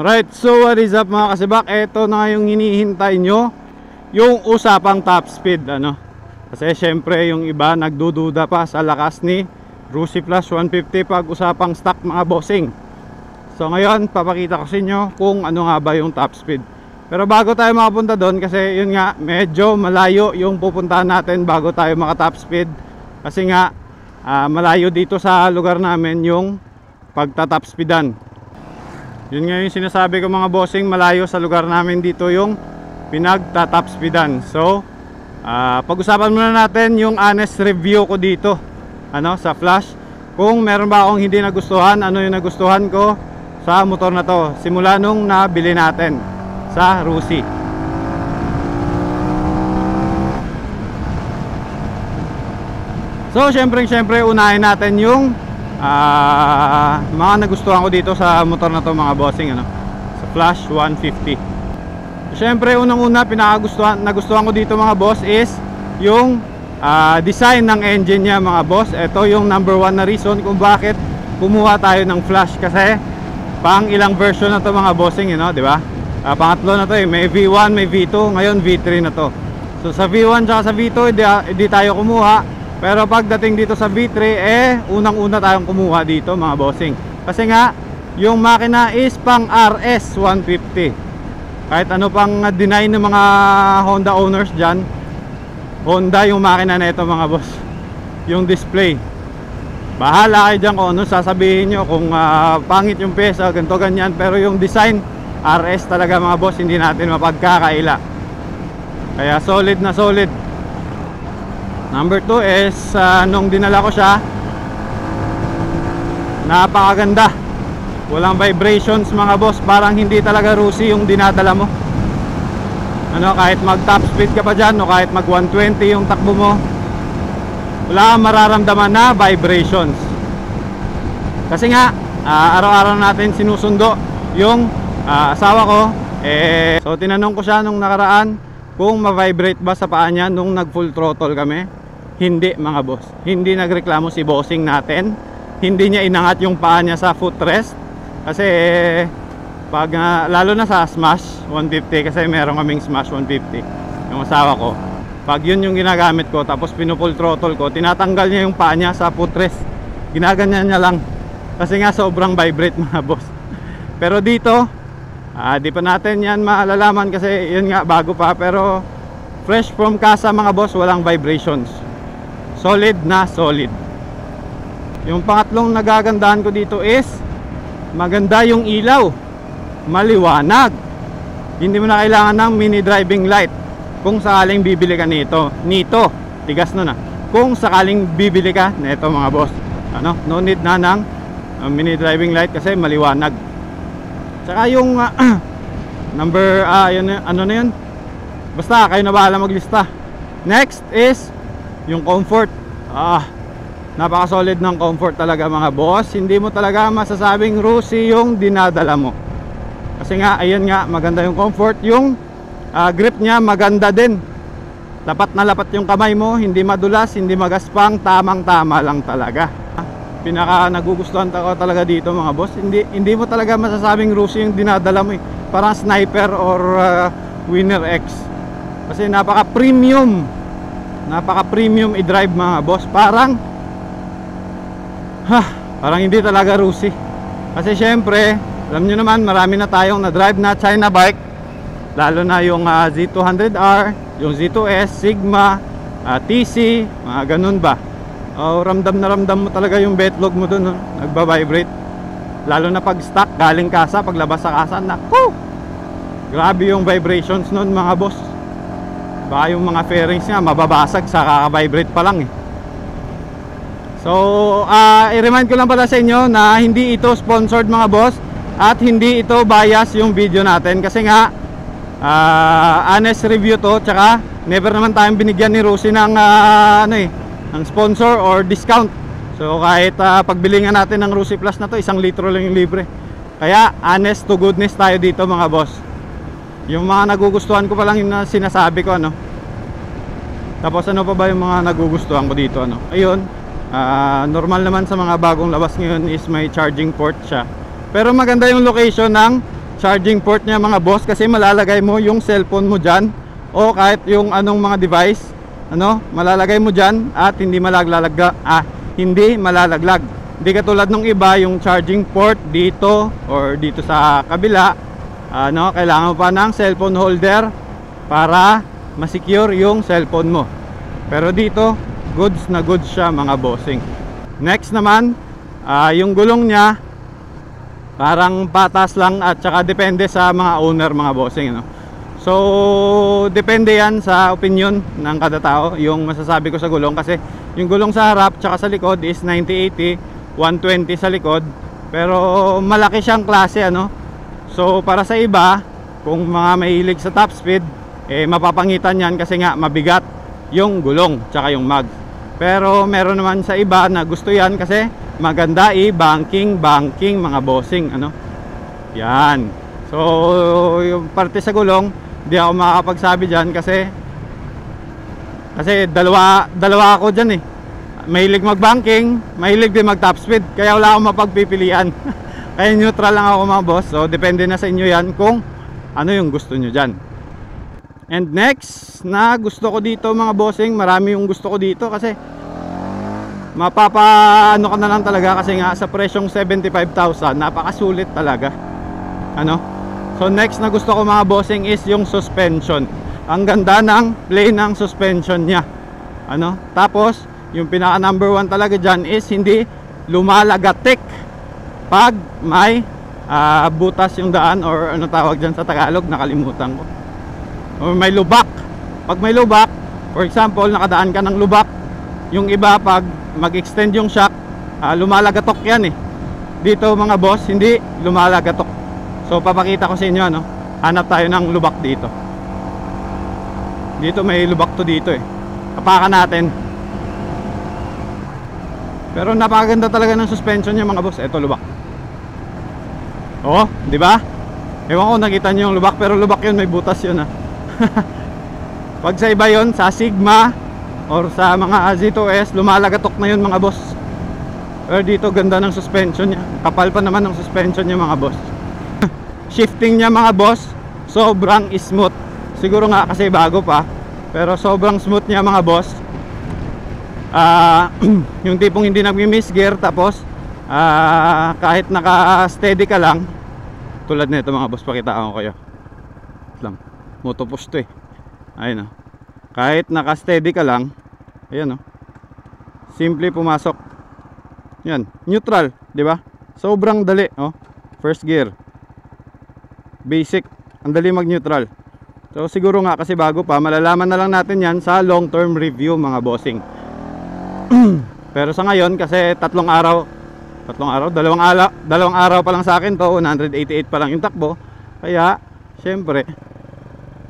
Alright, so what is up mga kasibak? Ito na yung hinihintay nyo, yung usapang top speed, ano? Kasi syempre yung iba nagdududa pa sa lakas ni Rusi Plus 150 pag usapang stock mga bossing. So ngayon papakita ko sa inyo kung ano nga ba yung top speed. Pero bago tayo makapunta doon, kasi yun nga, medyo malayo yung pupuntahan natin bago tayo maka top speed. Kasi nga malayo dito sa lugar namin yung pagta top speedan. Yun nga yung sinasabi ko mga bossing, malayo sa lugar namin dito yung pinagta top speedan. So pag-usapan muna natin yung honest review ko dito, ano, sa Flash. Kung meron ba akong hindi nagustuhan, ano yung nagustuhan ko sa motor na to simula nung nabili natin sa Rusi. So syempre unahin natin yung mga nagustuhan ko dito sa motor na to mga bossing, ano, sa Flash 150. Syempre unang-una nagustuhan ko dito mga boss is yung design ng engine niya mga boss. Ito yung number one na reason kung bakit kumuha tayo ng Flash, kasi pang ilang version na to mga bossing, you know, di ba? Pangatlo na to eh, may V1, may V2, ngayon V3 na to. So sa V1 tsaka sa V2 hindi tayo kumuha. Pero pagdating dito sa V3 unang-una tayong kumuha dito mga bossing. Kasi nga yung makina is pang RS 150. Kahit ano pang deny ng mga Honda owners dyan, Honda yung makina na ito mga boss. Yung display, bahala kayo dyan kung ano sasabihin nyo, kung pangit yung pesa, ganito ganyan. Pero yung design, RS talaga mga boss, hindi natin mapagkakaila. Kaya solid na solid. Number 2 is nung dinala ko siya, napakaganda. Walang vibrations mga boss, parang hindi talaga Rusi yung dinadala mo. Ano, kahit mag top speed ka pa dyan, o kahit mag 120 yung takbo mo, wala kang mararamdaman na vibrations. Kasi nga araw-araw natin sinusundo yung asawa ko. So tinanong ko siya nung nakaraan kung ma-vibrate ba sa paa niya nung nag full throttle kami. Hindi mga boss, hindi nagreklamo si bossing natin. Hindi niya inangat yung paa niya sa footrest. Kasi pag lalo na sa Smash 150, kasi meron kaming Smash 150 yung asawa ko, pag yun yung ginagamit ko tapos pinupull throttle ko, tinatanggal niya yung paa niya sa footrest. Ginaganyan niya lang kasi nga sobrang vibrate mga boss. Pero dito di pa natin yan malalaman kasi yun nga, bago pa. Pero fresh from casa mga boss, walang vibrations. Solid na solid. Yung pangatlong nagagandahan ko dito is maganda yung ilaw, maliwanag. Hindi mo na kailangan ng mini driving light kung sakaling bibili ka nito. Tigas na. Kung sakaling bibili ka nito mga boss, ano, no need na ng mini driving light kasi maliwanag. Tsaka yung number yun, ano na yun, basta kayo na bahala maglista. Next is yung comfort. Napaka-solid ng comfort talaga mga boss. Hindi mo talaga masasabing Rusi yung dinadala mo. Kasi nga, ayun nga, maganda yung comfort. Yung grip niya maganda din. Lapat na lapat yung kamay mo, hindi madulas, hindi magaspang, tamang-tama lang talaga. Pinaka nagugustuhan ko talaga dito mga boss. Hindi mo talaga masasabing Rusi yung dinadala mo eh. Parang Sniper or Winner X. Kasi napaka-premium. Napaka-premium i-drive mga boss. Parang hindi talaga Rusi. Kasi syempre, alam nyo naman, marami na tayong na-drive na China bike. Lalo na yung Z200R, yung Z2S, Sigma, TC, mga ganun ba. Ramdam na ramdam mo talaga yung betlog mo dun, nagba-vibrate. Lalo na pag stock, galing kasa, paglabas sa kasa, naku! Grabe yung vibrations nun mga boss. Baka yung mga fairings nga mababasag sa kaka-vibrate pa lang eh. So, i-remind ko lang pala sa inyo na hindi ito sponsored mga boss, at hindi ito bias yung video natin. Kasi nga, honest review to, tsaka never naman tayong binigyan ni Rusi ng, ng sponsor or discount. So, kahit pagbilingan natin ng Rusi Plus na to, 1 litro lang yung libre. Kaya, honest to goodness tayo dito mga boss. Yung mga nagugustuhan ko pa lang yung sinasabi ko, ano. Tapos ano pa ba yung mga nagugustuhan ko dito, ano. Ayun. Normal naman sa mga bagong labas ngayon is may charging port siya. Pero maganda yung location ng charging port niya mga boss, kasi malalagay mo yung cellphone mo dyan o kahit yung anong mga device, malalagay mo dyan at hindi malalaglag. Hindi katulad nung iba, yung charging port dito or dito sa kabila, kailangan mo pa ng cellphone holder para ma-secure yung cellphone mo. Pero dito, goods na goods siya mga bossing. Next naman, yung gulong niya parang patas lang at saka depende sa mga owner mga bossing, So depende yan sa opinion ng kada tao yung masasabi ko sa gulong, kasi yung gulong sa harap tsaka sa likod is 90/80, 120 sa likod, pero malaki siyang klase, So para sa iba, kung mga mahilig sa top speed, mapapangitan yan kasi nga mabigat yung gulong tsaka yung mag. Pero meron naman sa iba na gusto yan kasi maganda banking mga bossing, yan. So yung parte sa gulong, di ako makakapagsabi dyan kasi dalawa ako dyan mahilig mag-banking, mahilig din mag top speed, kaya wala akong mapagpipilian. Kaya neutral lang ako mga boss. So depende na sa inyo yan kung ano yung gusto nyo dyan. And next na gusto ko dito mga bossing, marami yung gusto ko dito kasi mapapaano ka na lang talaga, kasi nga sa presyong 75,000 napakasulit talaga, So next na gusto ko mga bossing is yung suspension. Ang ganda ng play ng suspension nya, tapos yung pinaka number 1 talaga dyan is hindi lumalagatik pag may butas yung daan, or ano tawag dyan sa Tagalog, nakalimutan ko, or may lubak. Pag may lubak, for example nakadaan ka ng lubak, yung iba pag mag-extend yung shock, lumalagatok yan Dito mga boss, hindi lumalagatok. So papakita ko sa inyo, hanap tayo ng lubak dito. Dito may lubak to dito Kapakan natin. Pero napakaganda talaga ng suspension niya mga boss. Ito lubak. Oh, di ba? Ewan ko nakita niyo yung lubak, pero lubak yun, may butas yun Pag sa iba yun, sa Sigma or sa mga Z2S, lumalagatok na yun mga boss. Pero dito ganda ng suspension niya. Kapal pa naman ng suspension niya mga boss. Shifting niya mga boss, sobrang smooth. Siguro nga kasi bago pa, pero sobrang smooth niya mga boss. Yung tipong hindi nag-miss gear, tapos kahit naka-steady ka lang, tulad nito mga boss, pakitaan ko kayo lang, motopost to ayun kahit naka-steady ka lang, ayan simple pumasok yan, neutral, di ba? Sobrang dali, first gear, basic, ang dali mag-neutral. So siguro nga kasi bago pa, malalaman na lang natin yan sa long term review mga bossing. Pero sa ngayon, kasi dalawang araw pa lang sa akin to, 188 pa lang yung takbo, kaya syempre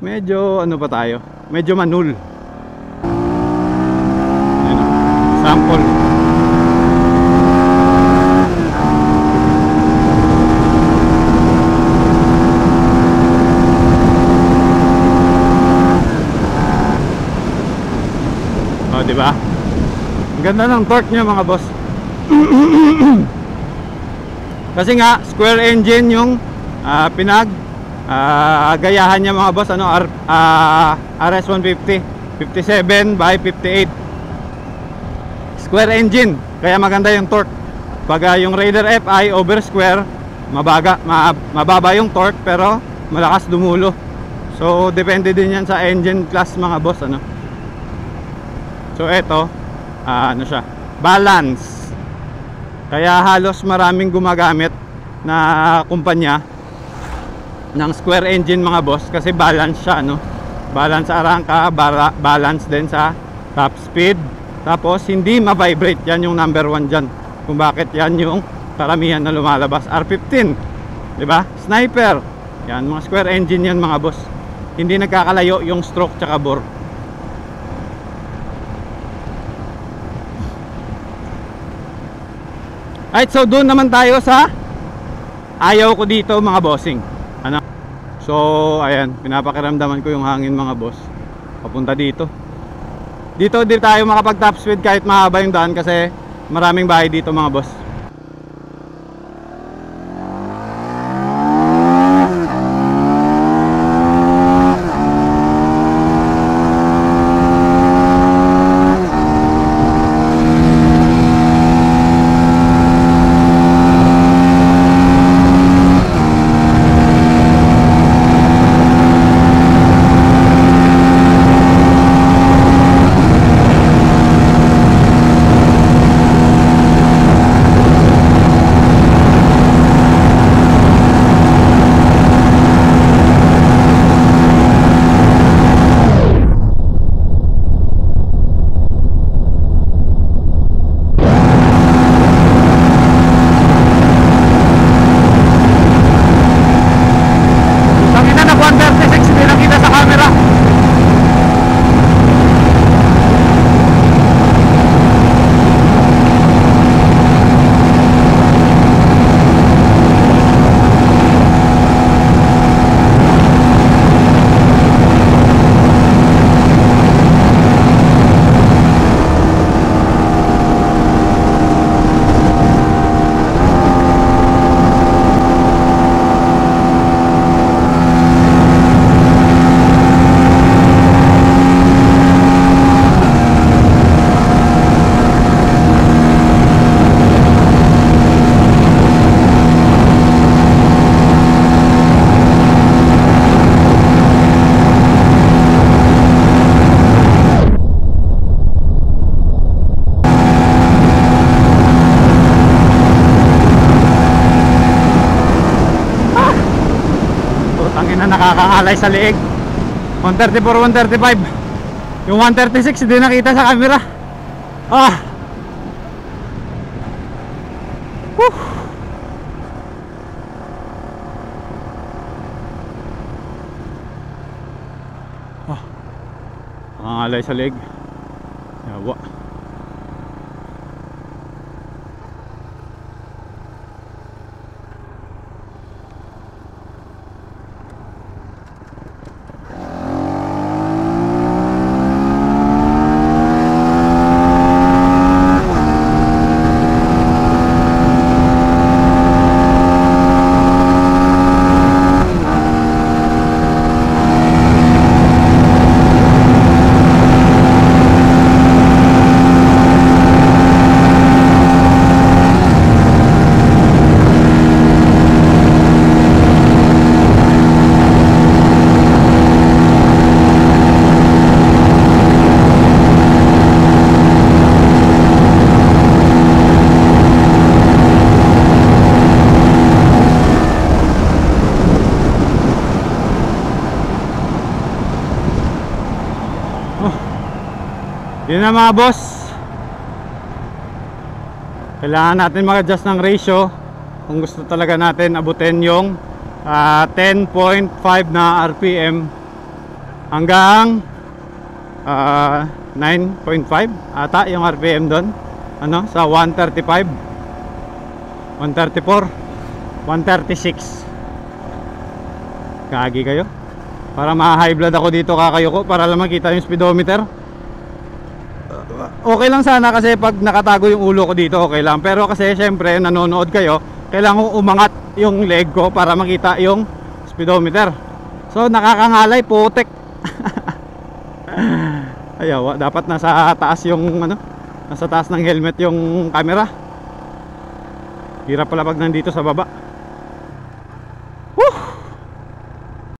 medyo pa tayo, medyo manul. Sample. Diba? Ang ganda ng torque niya mga boss. Kasi nga square engine yung gayahan niya mga boss, RS 150 57/58 square engine, kaya maganda yung torque. Pag yung Raider FI over square, mababa yung torque pero malakas dumulo. So depende din yan sa engine class mga boss, So eto, siya, balance. Kaya halos maraming gumagamit na kumpanya ng square engine mga boss, kasi balance siya, balance sa arangka, balance din sa top speed, tapos hindi ma-vibrate. Yan yung number 1 dyan, kung bakit yan yung karamihan na lumalabas. R15, diba? Sniper, yan, mga square engine yan mga boss. Hindi nagkakalayo yung stroke tsaka bore. Alright, so doon naman tayo sa ayaw ko dito mga bossing. So ayan, pinapakiramdaman ko yung hangin mga boss papunta dito. Dito di tayo makapag top speed kahit mahaba yung daan, kasi maraming bahay dito mga boss. Nakakangalay sa leeg. 134, 135. Yung 136 hindi nakita sa camera. Ah. Whew. Ah. Nakakangalay sa leeg. Yawa. Yun na mga boss, kailangan natin mag-adjust ng ratio kung gusto talaga natin abutin yung 10.5 na RPM hanggang 9.5 ata yung RPM doon, ano, sa 135, 134, 136. Kagi kayo, para ma-high blood ako dito kakayo ko, para lang makita yung speedometer. Okay lang sana kasi pag nakatago yung ulo ko dito okay lang, pero kasi syempre nanonood kayo, kailangan ko umangat yung leg ko para makita yung speedometer. So nakakangalay, putek. Ayaw, dapat nasa taas yung ano, nasa taas ng helmet yung camera. Hirap pala pag nandito sa baba.